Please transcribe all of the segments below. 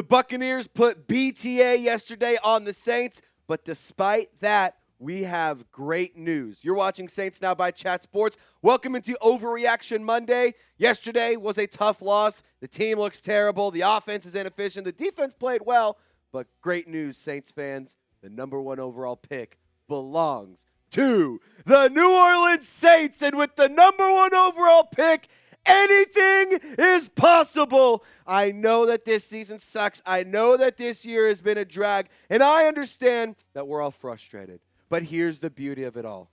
Buccaneers put BTA yesterday on the Saints, but despite that, we have great news. You're watching Saints Now by Chat Sports. Welcome into Overreaction Monday. Yesterday was a tough loss. The team looks terrible. The offense is inefficient. The defense played well, but great news, Saints fans. The number one overall pick belongs to the New Orleans Saints, and with the number one overall pick, anything is possible. I know that this season sucks. I know that this year has been a drag, and I understand that we're all frustrated. But here's the beauty of it all.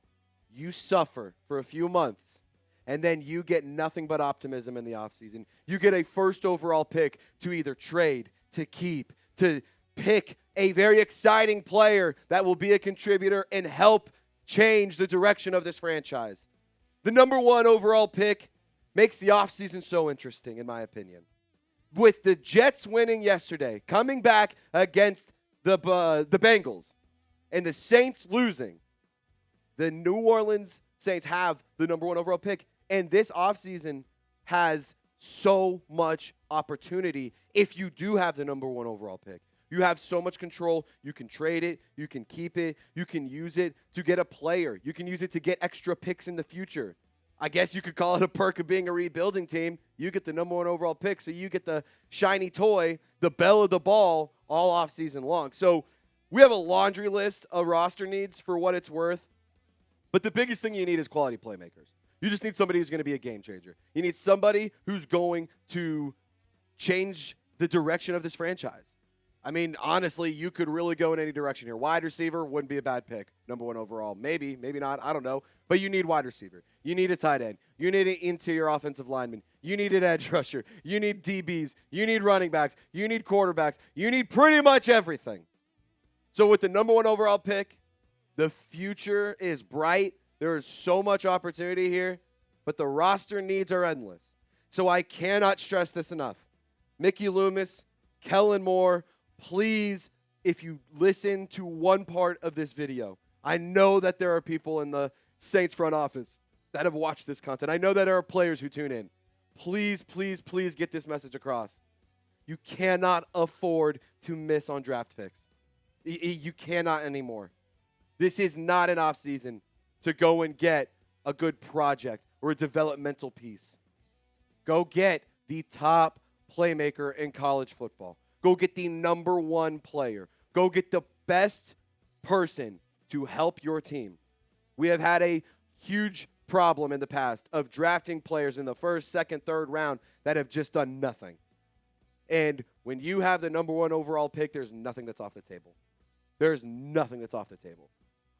You suffer for a few months, and then you get nothing but optimism in the offseason. You get a first overall pick to either trade, to keep, to pick a very exciting player that will be a contributor and help change the direction of this franchise. The number one overall pick makes the offseason so interesting, in my opinion. With the Jets winning yesterday, coming back against the Bengals, and the Saints losing, the New Orleans Saints have the number one overall pick, and this offseason has so much opportunity if you do have the number one overall pick. You have so much control. You can trade it. You can keep it. You can use it to get a player. You can use it to get extra picks in the future. I guess you could call it a perk of being a rebuilding team. You get the number one overall pick, so you get the shiny toy, the belle of the ball, all offseason long. So we have a laundry list of roster needs for what it's worth, but the biggest thing you need is quality playmakers. You just need somebody who's going to be a game changer. You need somebody who's going to change the direction of this franchise. I mean, honestly, you could really go in any direction here. Wide receiver wouldn't be a bad pick, number one overall. Maybe, maybe not, I don't know. But you need wide receiver. You need a tight end. You need an interior offensive lineman. You need an edge rusher. You need DBs. You need running backs. You need quarterbacks. You need pretty much everything. So with the number one overall pick, the future is bright. There is so much opportunity here, but the roster needs are endless. So I cannot stress this enough. Mickey Loomis, Kellen Moore, please, if you listen to one part of this video, I know that there are people in the Saints front office that have watched this content. I know that there are players who tune in. Please, please, please get this message across. You cannot afford to miss on draft picks. You cannot anymore. This is not an offseason to go and get a good project or a developmental piece. Go get the top playmaker in college football. Go get the number one player. Go get the best person to help your team. We have had a huge problem in the past of drafting players in the first, second, third round that have just done nothing. And when you have the number one overall pick, there's nothing that's off the table. There's nothing that's off the table.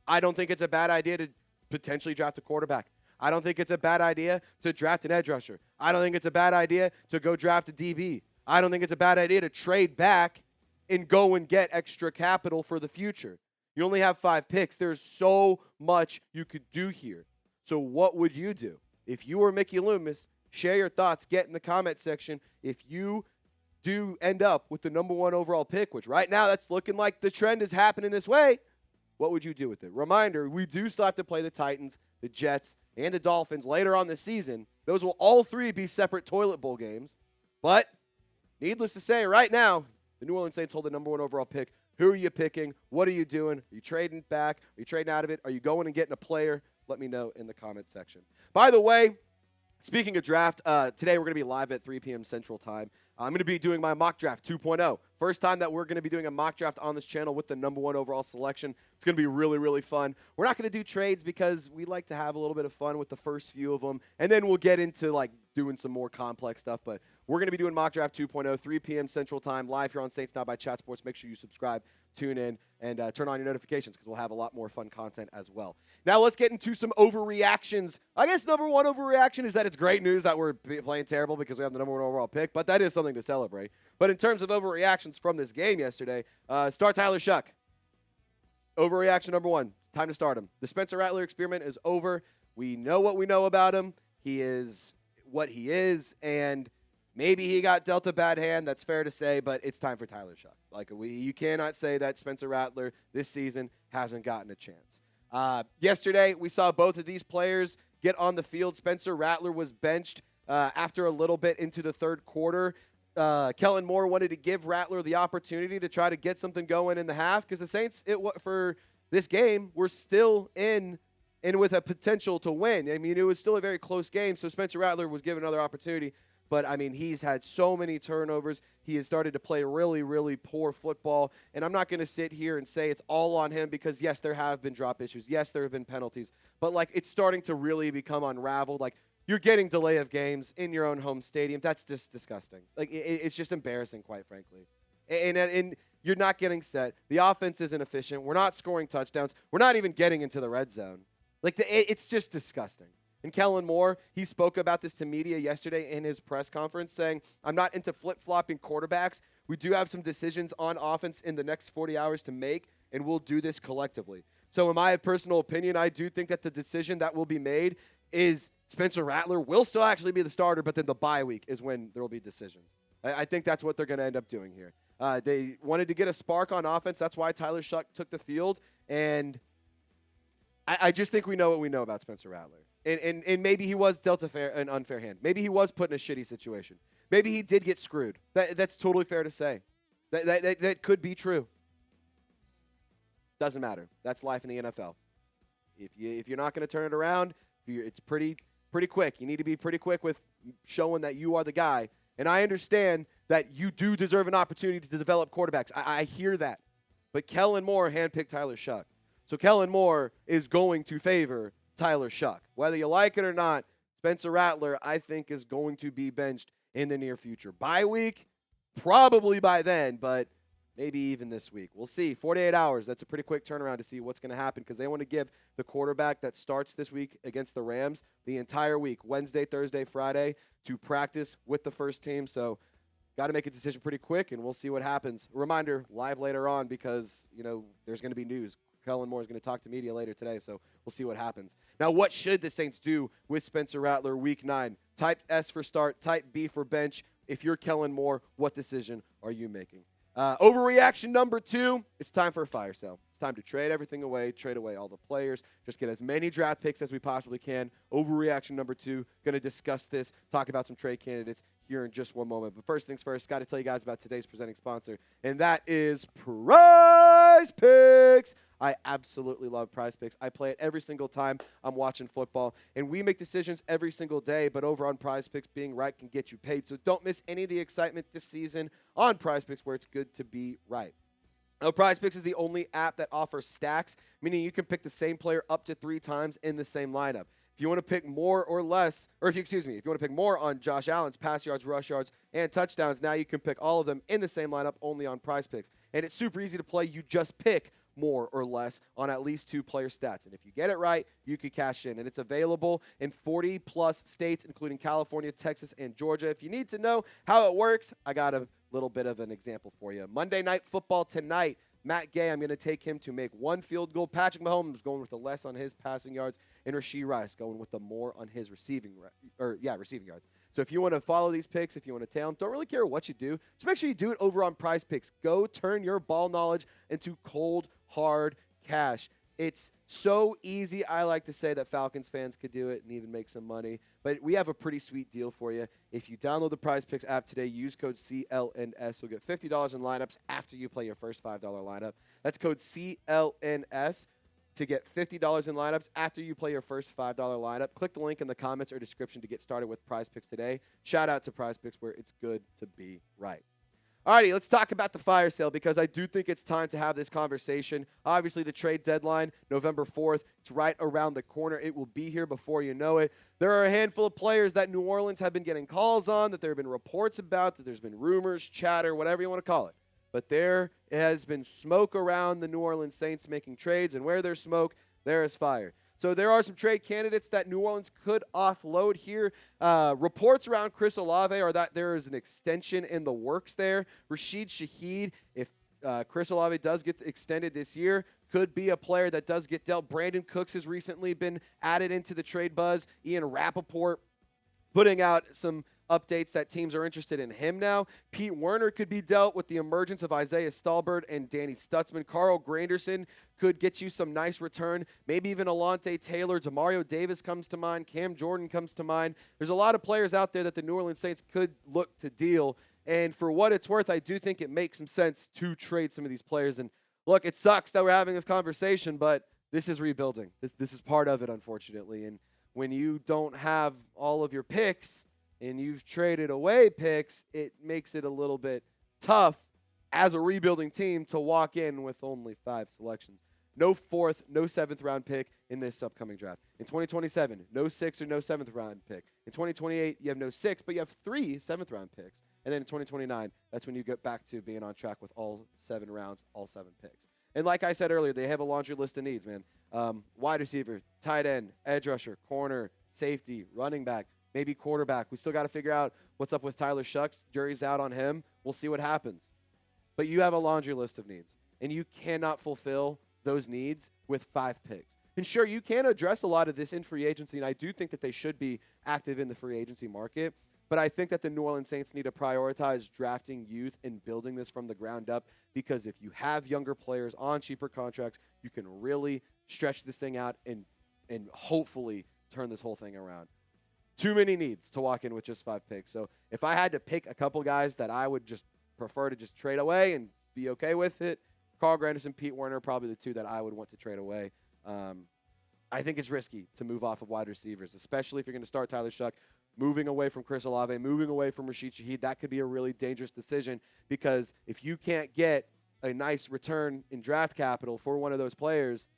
I don't think it's a bad idea to potentially draft a quarterback. I don't think it's a bad idea to draft an edge rusher. I don't think it's a bad idea to go draft a DB. I don't think it's a bad idea to trade back and go and get extra capital for the future. You only have 5 picks. There's so much you could do here. So what would you do? If you were Mickey Loomis, share your thoughts. Get in the comment section. If you do end up with the number one overall pick, which right now that's looking like the trend is happening this way, what would you do with it? Reminder, we do still have to play the Titans, the Jets, and the Dolphins later on this season. Those will all 3 be separate toilet bowl games. But needless to say, right now, the New Orleans Saints hold the number one overall pick. Who are you picking? What are you doing? Are you trading back? Are you trading out of it? Are you going and getting a player? Let me know in the comment section. By the way, speaking of draft, today we're going to be live at 3 p.m. Central Time. I'm going to be doing my mock draft 2.0. First time that we're going to be doing a mock draft on this channel with the number one overall selection. It's going to be really, really fun. We're not going to do trades because we like to have a little bit of fun with the first few of them, and then we'll get into like doing some more complex stuff. But we're going to be doing mock draft 2.0, 3 p.m. Central Time, live here on Saints Now by Chat Sports. Make sure you subscribe, tune in, and turn on your notifications because we'll have a lot more fun content as well. Now let's get into some overreactions. I guess number one overreaction is that it's great news that we're playing terrible because we have the number one overall pick, but that is something to celebrate. But in terms of overreactions from this game yesterday, start Tyler Shough. Overreaction number one, it's time to start him. The Spencer Rattler experiment is over. We know what we know about him. He is what he is, and maybe he got dealt a bad hand. That's fair to say, but it's time for Tyler Shough. Like you cannot say that Spencer Rattler this season hasn't gotten a chance. Yesterday, we saw both of these players get on the field. Spencer Rattler was benched after a little bit into the third quarter. Kellen Moore wanted to give Rattler the opportunity to try to get something going in the half because the Saints, for this game, were still in with a potential to win. I mean, it was still a very close game, so Spencer Rattler was given another opportunity. But, I mean, he's had so many turnovers. He has started to play really, really poor football. And I'm not going to sit here and say it's all on him because, yes, there have been drop issues. Yes, there have been penalties. But, like, it's starting to really become unraveled. Like, you're getting delay of games in your own home stadium. That's just disgusting. Like, it's just embarrassing, quite frankly. And you're not getting set. The offense isn't efficient. We're not scoring touchdowns. We're not even getting into the red zone. Like, it's just disgusting. And Kellen Moore, he spoke about this to media yesterday in his press conference, saying, I'm not into flip-flopping quarterbacks. We do have some decisions on offense in the next 40 hours to make, and we'll do this collectively. So in my personal opinion, I do think that the decision that will be made is Spencer Rattler will still actually be the starter, but then the bye week is when there will be decisions. I think that's what they're going to end up doing here. They wanted to get a spark on offense. That's why Tyler Shough took the field, and I just think we know what we know about Spencer Rattler. And maybe he was dealt an unfair hand. Maybe he was put in a shitty situation. Maybe he did get screwed. That's totally fair to say. That could be true. Doesn't matter. That's life in the NFL. If you're not going to turn it around, it's pretty quick. You need to be pretty quick with showing that you are the guy. And I understand that you do deserve an opportunity to develop quarterbacks. I hear that. But Kellen Moore handpicked Tyler Shough. So Kellen Moore is going to favor Tyler Shough. Whether you like it or not, Spencer Rattler, I think, is going to be benched in the near future. Bye week, probably by then, but maybe even this week. We'll see. 48 hours, that's a pretty quick turnaround to see what's going to happen because they want to give the quarterback that starts this week against the Rams the entire week, Wednesday, Thursday, Friday, to practice with the first team. So got to make a decision pretty quick, and we'll see what happens. A reminder, live later on because, there's going to be news. Kellen Moore is going to talk to media later today, so we'll see what happens. Now, what should the Saints do with Spencer Rattler week 9? Type S for start, type B for bench. If you're Kellen Moore, what decision are you making? Overreaction number 2, it's time for a fire sale. It's time to trade everything away, trade away all the players, just get as many draft picks as we possibly can. Overreaction number 2, going to discuss this, talk about some trade candidates here in just one moment. But first things first, got to tell you guys about today's presenting sponsor, and that is Prize Picks. I absolutely love Prize Picks. I play it every single time I'm watching football, and we make decisions every single day, but over on Prize Picks, being right can get you paid. So don't miss any of the excitement this season on Prize Picks where it's good to be right. Now, Prize Picks is the only app that offers stacks, meaning you can pick the same player up to 3 times in the same lineup. If you want to pick more or less, or if you want to pick more on Josh Allen's pass yards, rush yards, and touchdowns, now you can pick all of them in the same lineup only on Prize Picks. And it's super easy to play. You just pick more or less on at least 2 player stats. And if you get it right, you can cash in. And it's available in 40-plus states, including California, Texas, and Georgia. If you need to know how it works, I got a little bit of an example for you. Monday Night Football tonight. Matt Gay, I'm going to take him to make 1 field goal. Patrick Mahomes going with the less on his passing yards, and Rashee Rice going with the more on his receiving yards. So if you want to follow these picks, if you want to tail them, don't really care what you do. Just make sure you do it over on Prize Picks. Go turn your ball knowledge into cold, hard cash. It's so easy. I like to say that Falcons fans could do it and even make some money. But we have a pretty sweet deal for you. If you download the Prize Picks app today, use code CLNS. You'll get $50 in lineups after you play your first $5 lineup. That's code CLNS to get $50 in lineups after you play your first $5 lineup. Click the link in the comments or description to get started with Prize Picks today. Shout out to Prize Picks where it's good to be right. Alrighty, let's talk about the fire sale because I do think it's time to have this conversation. Obviously, the trade deadline, November 4th, it's right around the corner. It will be here before you know it. There are a handful of players that New Orleans have been getting calls on, that there have been reports about, that there's been rumors, chatter, whatever you want to call it. But there has been smoke around the New Orleans Saints making trades, and where there's smoke, there is fire. So there are some trade candidates that New Orleans could offload here. Reports around Chris Olave are that there is an extension in the works there. Rashid Shaheed, if Chris Olave does get extended this year, could be a player that does get dealt. Brandon Cooks has recently been added into the trade buzz. Ian Rappaport putting out some updates that teams are interested in him now. Pete Werner could be dealt with the emergence of Isaiah Stallbird and Danny Stutzman. Carl Granderson could get you some nice return. Maybe even Alontae Taylor. Demario Davis comes to mind. Cam Jordan comes to mind. There's a lot of players out there that the New Orleans Saints could look to deal. And for what it's worth, I do think it makes some sense to trade some of these players. And look, it sucks that we're having this conversation, but this is rebuilding. This is part of it, unfortunately. And when you don't have all of your picks and you've traded away picks, it makes it a little bit tough as a rebuilding team to walk in with only 5 selections. No 4th, no 7th round pick in this upcoming draft. In 2027, no 6th or no 7th round pick. In 2028, you have no 6, but you have 3 7th round picks. And then in 2029, that's when you get back to being on track with all 7 rounds, all 7 picks. And like I said earlier, they have a laundry list of needs, man. Wide receiver, tight end, edge rusher, corner, safety, running back, maybe quarterback. We still got to figure out what's up with Tyler Shough. Jury's out on him. We'll see what happens. But you have a laundry list of needs, and you cannot fulfill those needs with 5 picks. And sure, you can address a lot of this in free agency, and I do think that they should be active in the free agency market. But I think that the New Orleans Saints need to prioritize drafting youth and building this from the ground up, because if you have younger players on cheaper contracts, you can really stretch this thing out and hopefully turn this whole thing around. Too many needs to walk in with just 5 picks. So if I had to pick a couple guys that I would just prefer to just trade away and be okay with it, Carl Granderson, Pete Werner, probably the 2 that I would want to trade away. I think it's risky to move off of wide receivers, especially if you're going to start Tyler Shough. Moving away from Chris Olave, moving away from Rashid Shaheed, that could be a really dangerous decision, because if you can't get a nice return in draft capital for one of those players,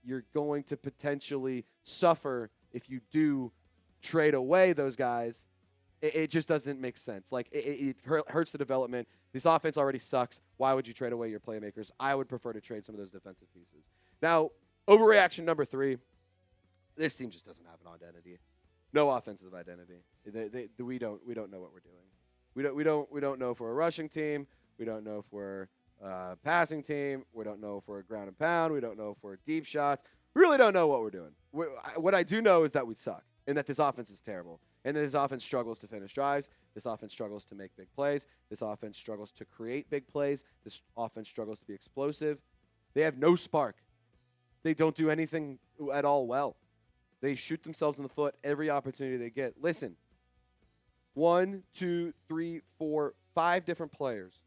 you're going to potentially suffer if you do trade away those guys. It just doesn't make sense. Like, it hurts the development. This offense already sucks. Why would you trade away your playmakers? I would prefer to trade some of those defensive pieces. Now, overreaction number 3, this team just doesn't have an identity. No offensive identity. We don't know what we're doing. We don't know if we're a rushing team. We don't know if we're a passing team. We don't know if we're a ground and pound. We don't know if we're deep shots. We really don't know what we're doing. What I do know is that we suck, and that this offense is terrible, and that this offense struggles to finish drives. This offense struggles to make big plays. This offense struggles to create big plays. This offense struggles to be explosive. They have no spark. They don't do anything at all well. They shoot themselves in the foot every opportunity they get. Listen, 1, 2, 3, 4, 5 different players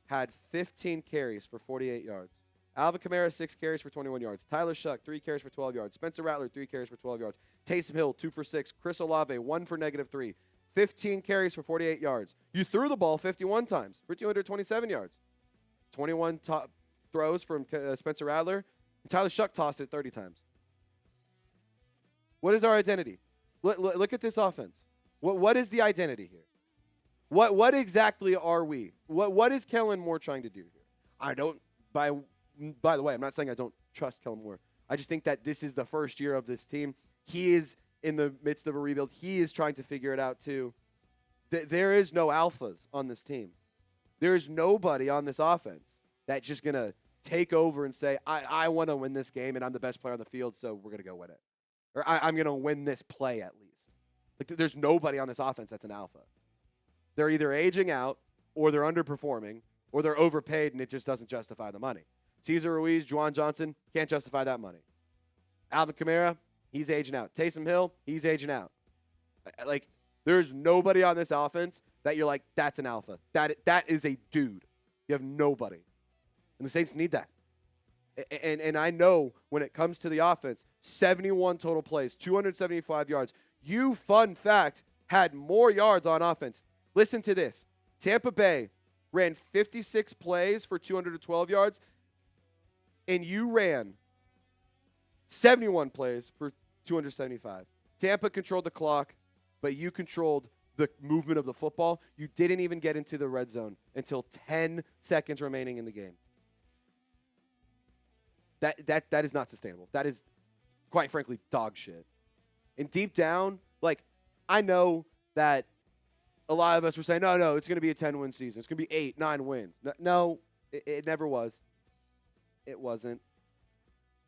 had 15 carries for 48 yards. Alvin Kamara, 6 carries for 21 yards. Tyler Shough, 3 carries for 12 yards. Spencer Rattler, 3 carries for 12 yards. Taysom Hill, 2 for 6. Chris Olave, 1 for -3. 15 carries for 48 yards. You threw the ball 51 times for 227 yards. 21 throws from Spencer Rattler. And Tyler Shough tossed it 30 times. What is our identity? Look at this offense. What is the identity here? What exactly are we? What is Kellen Moore trying to do here? I don't. By the way, I'm not saying I don't trust Kellen Moore. I just think that this is the first year of this team. He is in the midst of a rebuild. He is trying to figure it out too. There is no alphas on this team. There is nobody on this offense that's just gonna take over and say, I want to win this game and I'm the best player on the field, so we're gonna go win it. Or I'm going to win this play at least. Like, there's nobody on this offense that's an alpha. They're either aging out, or they're underperforming, or they're overpaid and it just doesn't justify the money. Cesar Ruiz, Juwan Johnson, can't justify that money. Alvin Kamara, he's aging out. Taysom Hill, he's aging out. Like, there's nobody on this offense that you're like, that's an alpha. That is a dude. You have nobody. And the Saints need that. And I know when it comes to the offense, 71 total plays, 275 yards. You, fun fact, had more yards on offense. Listen to this. Tampa Bay ran 56 plays for 212 yards, and you ran 71 plays for 275. Tampa controlled the clock, but you controlled the movement of the football. You didn't even get into the red zone until 10 seconds remaining in the game. That is not sustainable. That is, quite frankly, dog shit. And deep down, like, I know that a lot of us were saying, no, it's going to be a 10-win season. It's going to be 8, 9 wins. No, it never was. It wasn't.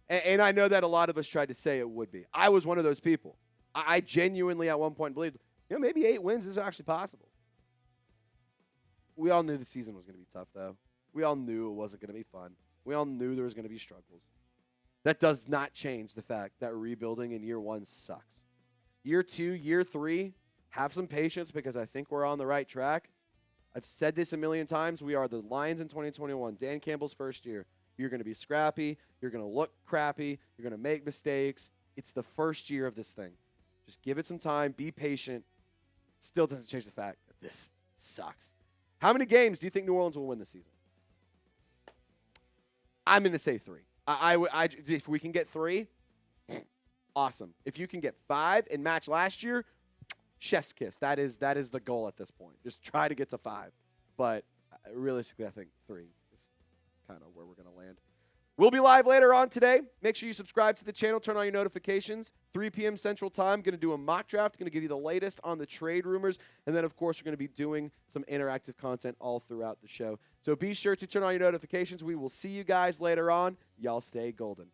And I know that a lot of us tried to say it would be. I was one of those people. I genuinely at one point believed, maybe 8 wins is actually possible. We all knew the season was going to be tough, though. We all knew it wasn't going to be fun. We all knew there was going to be struggles. That does not change the fact that rebuilding in year 1 sucks. Year 2, year 3, have some patience because I think we're on the right track. I've said this a million times. We are the Lions in 2021. Dan Campbell's first year. You're going to be scrappy. You're going to look crappy. You're going to make mistakes. It's the first year of this thing. Just give it some time. Be patient. Still doesn't change the fact that this sucks. How many games do you think New Orleans will win this season? I'm going to say 3. If we can get 3, awesome. If you can get 5 and match last year, chef's kiss. That is the goal at this point. Just try to get to 5. But realistically, I think 3 is kind of where we're going to land. We'll be live later on today. Make sure you subscribe to the channel. Turn on your notifications. 3 p.m. Central Time. Going to do a mock draft. Going to give you the latest on the trade rumors. And then, of course, we're going to be doing some interactive content all throughout the show. So be sure to turn on your notifications. We will see you guys later on. Y'all stay golden.